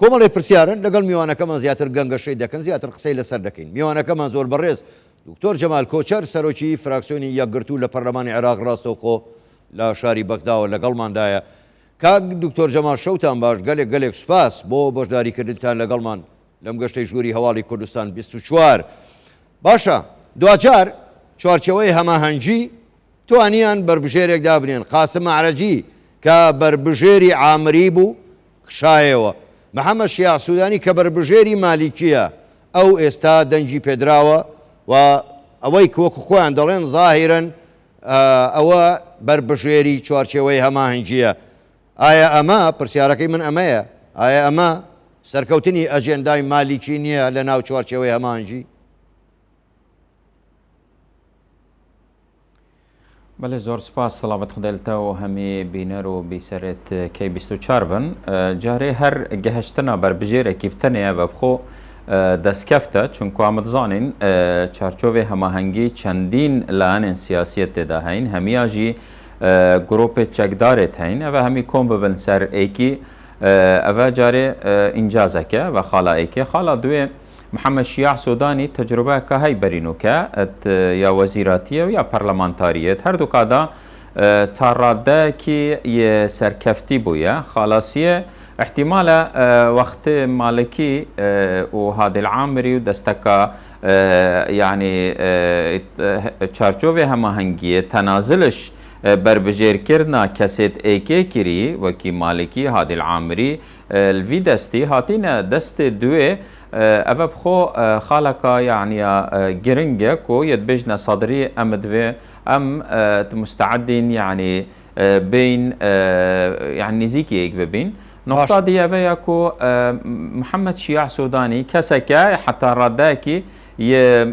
کۆمەڵی پرسیارن لەگەڵ میوانەکەمان زیاتر گەنگەشەی دەکەن زیاتر قسەی لەسەر دەکەین. میوانەکەمان زۆر بەڕێز دکتۆر جەمال کۆچەر سەرۆکی فراکسیۆنی یەکگرتوو لە پەرلەمانی عێراق ڕاستەوخۆ لە شاری بەغداوە لەگەڵماندایە. کاک دکتۆر جەمال شەوتان باش، گەلێک سوپاس بۆ بەشداریکردنتان لەگەڵمان لەم گەشتەی ژووری هەواڵی کوردستان 24. باشە دوجار چوارچەوەی هەماهەنگی توانیان بربژێرێک دابنێن. قاسم عەرەجی کە بربژێری عامری بوو خشایەوە، محەممەد شیاع سوودانی کە بربژێری مالیکیە ئەو ئێستا دەنگی پێدراوە و ئەوەی وەکو خۆیان دەڵێن ظاهیرن ئەوە بربژێری چوارچێوەی هەماهەنگیە. ئایا ئەمە پرسیارەکەی من ئەمەیە، ئایا ئەمە سەرکەوتنی ئەجێندای مالیکی نییە لە ناو چوارچێوەی هەماهەنگی؟ بەڵێ زۆر سپاس سڵاوەت خودێلتەوە هەمێ بینەر و بیسەرێت کەی 24 بن. جارێ هەر گەهشتنا بربژێرێکی بتەنەیە بە بخۆ دەستکەفتە چونکو ئامەدزانین چارچۆڤێ هەماهەنگی چەندین لایەنێن سیاسیەت تێدا هەین، هەمیاژی گرۆپێ چەکدارێت هەین ئەوە هەمی کۆم ببن سەر ئێکی ئەوە جارێ ئینجازەکە و خاڵا ئێکێ. خاڵا دوێ محەممەد شیاع سوودانی تەجروبەکە هەی بەرینوکە یا وەزیراتیە و یا پەرلەمانتاریەت هەردوو کادا تا ڕادەیەکی سەرکەفتی بووە خاڵاسیە احتیمالە وەخت مالکی و هادل عامری و دەستەکە یعنی چارچۆڤێ هەماهەنگیە تەنازلش بربژێرکردنا کەسێت ئێکێکیری وەکی مالکی هادل عامری الوی دەستی هاتینە دەستێ دوێ ئەوە بخۆ خاڵەکە یعنیە گرنگە کۆ یەتبێژنە سەدری ئەمە دوێ ئەم مستعدین یعنی بین یعنی نزیکی ئێک ببین. نقطة دیەوەیە کۆ محەممەد شیاع سوودانی کەسێکە حتا ڕادایەکی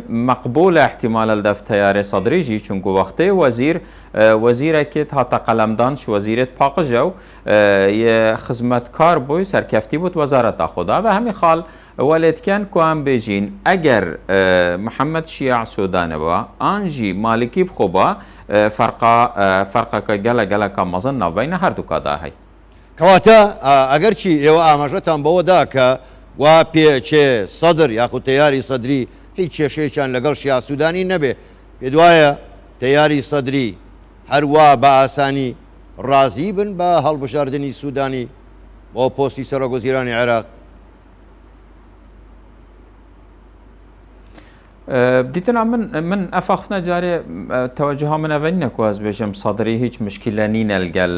مقبول احتمال الدف تياري صدريجي چونكو وقتي وزيركت هاتا قلمدانش وزيرت باقجو خدمت کار بوي سركفتي بوت وزارة خدا و همي خال ولد كان كوان بيجين اگر محمد شياع سوداني با انجي مالكي بخوبا فرقا گلا كمزن بين هر دو كادا هي كواتا اگر چی ایو آماجتان بودا که و پیچه صدر یا خود تیاری صدری هیچ کێشەیەکیان لەگەڵ شیاع سوودانی نەبێ. پێدوایە تیاری سەدری هەروە بە ئاسانی ڕازی بن بە هەڵبژاردننی سوودانی بۆ پۆستی سەرۆکوەزیرانی عێراق. دیتنا من ئەفاخنە جارێ تەوەجها من ئەڤە نەکواز بێژم سەدری هیچ مشکلە نینە لەگەڵ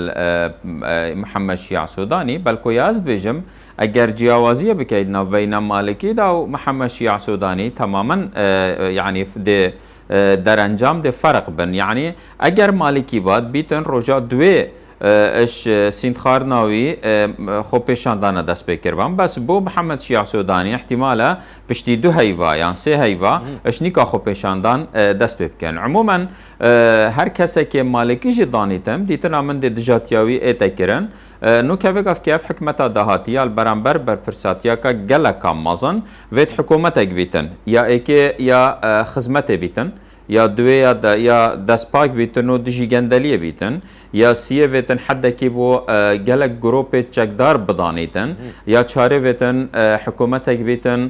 محەممەد شیاع سوودانی بەلکۆ یاز بێژم ئەگەر جیاوازیە بکەیت ناوبەینە مالکیدا و محەممەد شیاع سوودانی تەمامەن یعنی دەرەنجام دێ فەرق بن. یعنی ئەگەر مالکی بات بیتن ڕۆژا دوێ اش سینتخار ناوی خۆ پێشاندانە دەست پێ کردبان بەس بۆ محەممەد شیاع سوودانی احتیمالە پشتی دو هەیڤ یان سێ هەیڤ اش نیکا خۆ پێشاندان دەست پێ بکەن. عموما هەر کەسێکێ مالکیژی دانیتم دیتنا من دێ دژاتیاوی ئێتەکردن نوکەڤێک کێف حکومەتا داهاتیە بەرامبەر بەرپرساتیەکە گەلەکە مەزن وێت حکوومەتێک بیتن یا ئێکێ یا خزمەتێ بیتن یا دوێ یا دەستپاک بیتن و دژی گەندەلیە بیتن یا سیە وێتن حدێکی بۆ گەلک گرۆپێت چەکدار بدانیتن یا چارێ وێتن حکوومەتێک بیتن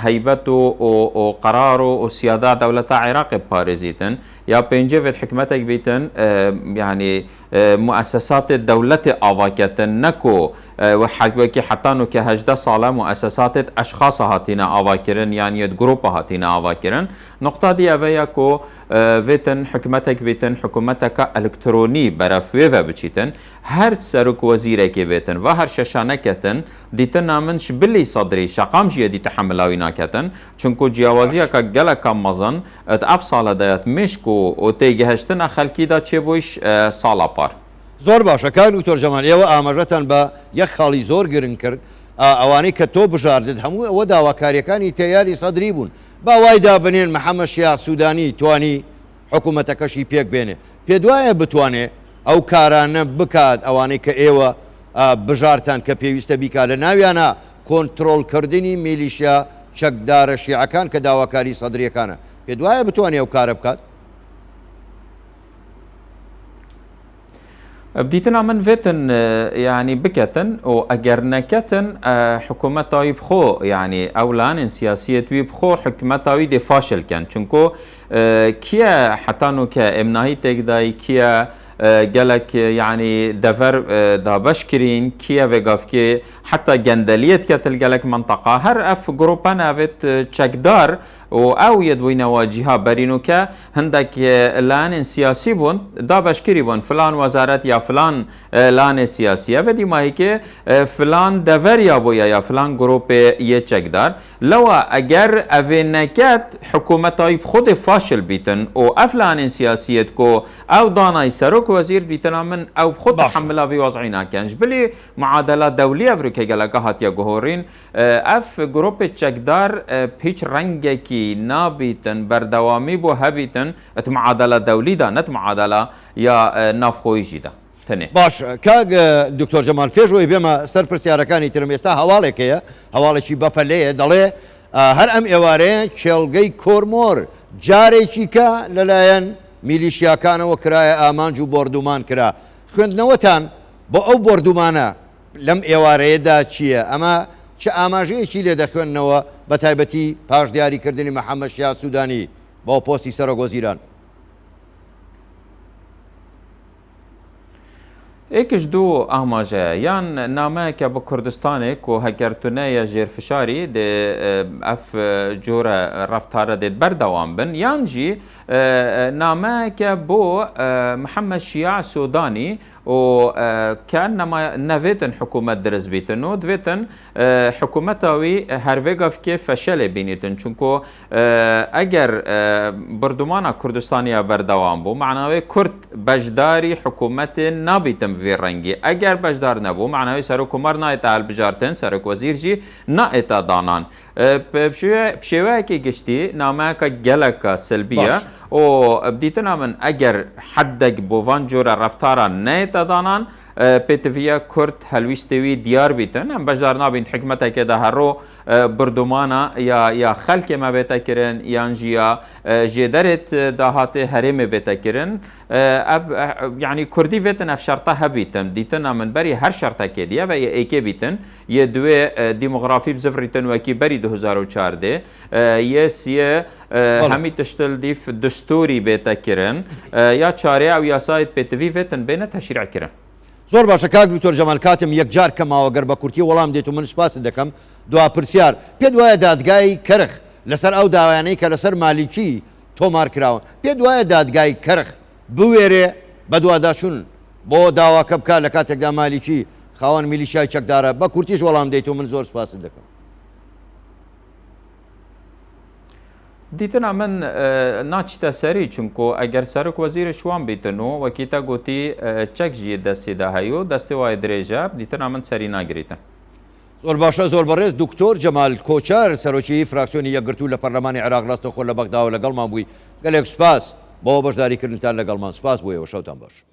هەیبەت و قەرار و سیادا دەولەتە عێراقی پارێزیتن یا پێنجێ وێت حکومەتێک بیتن یعنی مؤسسات دولت آواکتن نکو و حقوقی حتی نو که 18 ساله مؤسسات اشخاص هاتینا آواکرن یعنی گروپ هاتینا آواکرن. نقطه دی اویا کو ویتن حکومتک بیتن حکومتک الکترونی برافوی و بچیتن هر سرک وزیره که بیتن و هر ششانه کتن دیتن نامنش بلی صدری شقام جیه دی تحملاوی ناکتن چونکو جیاوازی که گله کم مزن اف ساله دایت مشکو و تیگهشتن خلکی دا چه بویش ساله پار. زۆر باشە کار دکتۆر جەمال ئێوە ئاماژەتان بە یەک خاڵی زۆر گرنگ کرد ئەوانەی کە تۆ بژاردت هەموو ئەوە داواکاریەکانی تەیاری سەدری بوون با وای دابنێن محەممەد شیاع سوودانی توانی حکوومەتەکەشی پێک بێنێ پێ دوایە بتوانێ ئەو کارانە بکات ئەوانەی کە ئێوە بژارتان کە پێویستە بیکا لە ناویانە کۆنتترۆلکردنی میلیشیا چەکدارە شیعەکان کە داواکاری سەدریەکانە پێ دوایە بتوانێ ئەو کارە بکات. بديتنا من فيتن يعني بكتن واجر نكتن حكومتاوي بخو يعني اولان سياسيه بخو حكومتاوي دي فاشل كان چونكو كيا حتانو كامناهي تكداي كيا قالك يعني دفر دابش كرين كيا وقافكي حتى جندليت كتل قالك منطقة هر اف جروبان افت تشكدار او يدوين واجهة برينو كا هندك لان سياسي بون دابش كري بون فلان وزارت يا فلان لان سياسية ودي ما هيك فلان دفر يا بويا يا فلان جروب يتشكدار لو اگر اوينكات حكومتاي بخود فاشل بيتن او افلان سياسيت كو او دانا سروك وزير بيتنا من او بخود تحملها في وضعنا كانش بلي معادلات دولية افريقيا قالك هاتيا جوهورين اف جروب تشكدار بيش رنگكي نابيتن بردوامي بو هبيتن ات معادلة دولي دا نت معادلة يا نافخوي جيدا تنه باش كاغ دكتور جمال فيجوي بما سر پرسیارەکانی ترم ئێستا هەواڵێکەیە هەواڵێکی بەپەلەیە دەڵێ هەر ئەم ئێوارەیە چێڵگەی کۆرمۆر جارێکی کە لەلایەن میلیشیاکانەوە کرایە ئامانج و بۆردومان کرا خوێندنەوەتان بۆ ئەو بۆردومانە لەم ئێوارەیەدا چییە ئەمە چه ئاماژەیەکی لێ دەخوێننەوە بە تایبەتی پاش دیاریکردنی محەممەد شیا سوودانی بۆ پۆستی سەرۆکوەزیران ایکش دو آماجه یان نامه که با کردستانک و هکرتونه یا جیرفشاری ده اف جوره رفتاره دید بردوام بن یان جی نامه که با محمد شیع سودانی و كان نما نفيتن حكومة درس بيتن و دويتن حكومتاوي هرويغاف كيف فشل بينيتن چونكو اگر بردمانا كردستانيا بردوام بو معناوي كرد بجداري حكومت نابيتن في رنگي اگر بجدار نبو معناوي سرو كمار نايتا البجارتن سرو وزير جي نايتا دانان بشيوه كي گشتي نامه كا گلكا سلبية و بديتنا من اگر حدك بوفان جورا رفتارا نايتا دانان پێتڤە کورد هەلویستەوی دیار بیتن ئەم بەشدار نابین حکومەتێکێ دا هەڕۆ بردومانە یا خەلکێمە بێتەکردن یان ژیا ژێدەرێت داهاتێ هەرێمێ بێتەکردن یعنی کوردی بێتن ئەف شەرتە هەبیتن دیتنە من بەری هەر شەرتەکێ دیە بە ئێکێ بیتن یە دوێ دیموغرافی بزڤریتن وەکی بەری 2014 یە سیە هەمی تشتل دیف دستوری بێتەکردن یا چارێ ئەو یاسایت پێتڤی بێتن بێنە تەشریعکردن زۆر باشە کاک دکتۆر جەمال کاتم یەکجار کەماوە گەر بە کورتی وەڵام دێت و من سپاست دەکەم دوا پرسیار پێت وایە دادگای کەرخ لەسەر ئەو داوایانەی کە لەسەر مالیکی تۆمار کراون پێت وایە دادگای کەرخ بوێرێ بە دوواداچوون بۆ داواکە بکات لە کاتێکدا مالیکی خاوەن میلیشیای چەکدارە بە کورتیش وەڵام دێت و من زۆر سپاست دەکەم دیتنا من ناچتە سەری چونکۆ ئەگەر سەرک وەزیرە شوان بیتن و وەکیتە گوتی چەک ژی دەستیدا هەیە و دەستی وایە درێژە دیتنا من سەری ناگریتن زۆر باشە زۆر بەڕێز دکتۆر جەمال کۆچار سەرۆکی فراکسیۆنی یەکگرتوو لە پەرلەمانی عێراق ڕاستەوخۆ لە بەغداوە لەگەڵمان بووی گەلێک سپاس بۆ بەشداریکردنتان لەگەڵمان سپاس بوویەوە شەوتان باش